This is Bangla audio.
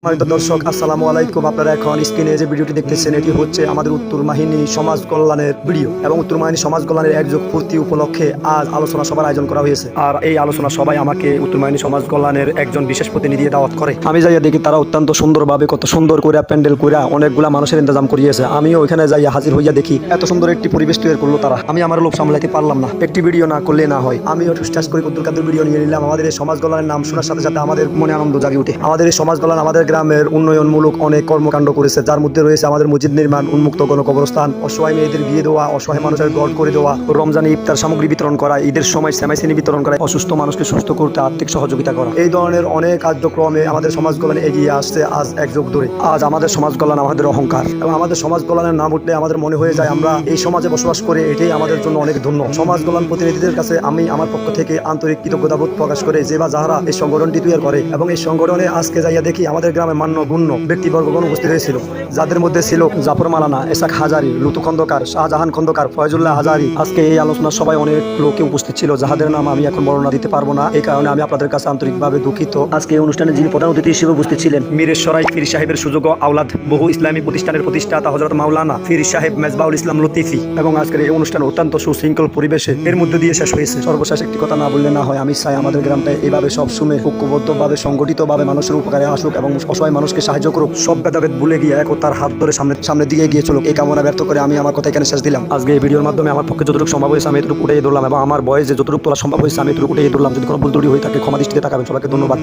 দর্শক আসসালামু আলাইকুম। আপনারা এখন স্ক্রিনে যে ভিডিওটি দেখতেছেন এটি হচ্ছে আমাদের উত্তর বাহিনী সমাজ কল্যাণের ভিডিও এবং উত্তর বাহিনী সমাজ কল্যাণের একযোগ পূর্তি উপলক্ষে আজ আলোচনা সভার আয়োজন করা হয়েছে। আর এই আলোচনা সবাই আমাকে উত্তর বাহিনী সমাজ কল্যাণের একজন বিশেষ প্রতিনিধি দাওয়াত করে। আমি যাইয়া দেখি তারা অত্যন্ত সুন্দরভাবে কত সুন্দর করে প্যান্ডেল করে অনেকগুলা মানুষের ইন্তজাম করিয়েছে। আমিও ওইখানে যাইয়া হাজির হইয়া দেখি এত সুন্দর একটি পরিবেশ তৈরি করলো তারা। আমি আমার লোভ সামলাইতে পারলাম না, একটি ভিডিও না করলে না হয়। আমিও ঠুসঠাস করে কুদ্দুর কাদের ভিডিও নিয়ে নিলাম। আমাদের এই সমাজ কল্যাণের নাম শোনার সাথে সাথে আমাদের মনে আনন্দ জাগে উঠে। আমাদের এই সমাজ কল্যাণ আমাদের গ্রামের উন্নয়নমূলক অনেক কর্মকাণ্ড করেছে, যার মধ্যে রয়েছে আমাদের মসজিদ নির্মাণ, উন্মুক্ত গণকবরস্থান, অসহায় মেয়েদের বিয়ে দেওয়া, অসহায় মানুষের ঘর করে দেওয়া, রমজানে ইফতার সামগ্রী বিতরণ করা, ঈদের সময় সেমাইসিনি বিতরণ করা, অসুস্থ মানুষকে সুস্থ করতে আর্থিক সহযোগিতা করা। এই ধরনের অনেক কার্যক্রমে আমাদের সমাজ কল্যাণ এগিয়ে আসছে আজ এক যুগ ধরে। আজ আমাদের সমাজ কল্যাণ আমাদের অহংকার এবং আমাদের সমাজ কল্যাণের নাম উঠলে আমাদের মনে হয়ে যায় আমরা এই সমাজে বসবাস করে এটাই আমাদের জন্য অনেক ধন্য। সমাজ কল্যাণ প্রতিনিধিদের কাছে আমি আমার পক্ষ থেকে আন্তরিক কৃতজ্ঞতাবোধ প্রকাশ করে যে বা যারা এই সংগঠনটি তৈরি করে এবং এই সংগঠনে আজকে যাইয়া দেখি আমাদের গ্রামে মান্য গুণ্য ব্যক্তিবর্গগণ উপস্থিত হয়েছিল, যাদের মধ্যে ছিল জাফর মালানা, এসাক হাজারি, লুতু খন্দকার, শাহজাহান খন্দকার, ফয়জুল্লাহ হাজারি। আজকে এই আলোচনার সবাই অনেক লোকে উপস্থিত ছিল, যাদের নাম আমি এখন বর্ণনা দিতে পারবো না, এই কারণে আমি আপনাদের কাছে আন্তরিকভাবে দুঃখিত। আজকে এই অনুষ্ঠানে যিনি প্রধান অতিথি হিসেবে উপস্থিত ছিলেন মিরেশ্বরাই পীর সাহেবের সুযোগ্য আওলাদ, বহু ইসলামী প্রতিষ্ঠানের প্রতিষ্ঠাতা হযরত মাওলানা পীর সাহেব মেজবাউল ইসলাম লতিফি। এবং আজকের এই অনুষ্ঠান অত্যন্ত সুশৃঙ্খল পরিবেশে এর মধ্যে দিয়ে শেষ হয়েছে। সর্বশেষ একটি কথা না বললে না হয়, আমি চাই আমাদের গ্রামটা এইভাবে সবসময় ঐক্যবদ্ধভাবে সংগঠিতভাবে মানুষের উপকারে আসুক এবং অসহায় মানুষকে সাহায্য করুক। সব ভেদাভেদ ভুলে গিয়ে একতার হাত ধরে সামনের দিকে এগিয়ে চলুক, এই কামনা ব্যর্থ করে আমি আমার কথা এখানে শেষ দিলাম। আজকে এই ভিডিওর মাধ্যমে আমার পক্ষে যতটুকু সম্ভব হয়েছে আমি এতটুকু উঠে ধরলাম এবং আমার বয়স যে যতটুকু তোলা সম্ভব হয়েছে আমি এতটুকু উঠে ধরলাম। যদি কোনো ভুল ত্রুটি হয়ে থাকে ক্ষমা দৃষ্টিতে তাকাবেন। সবাইকে ধন্যবাদ।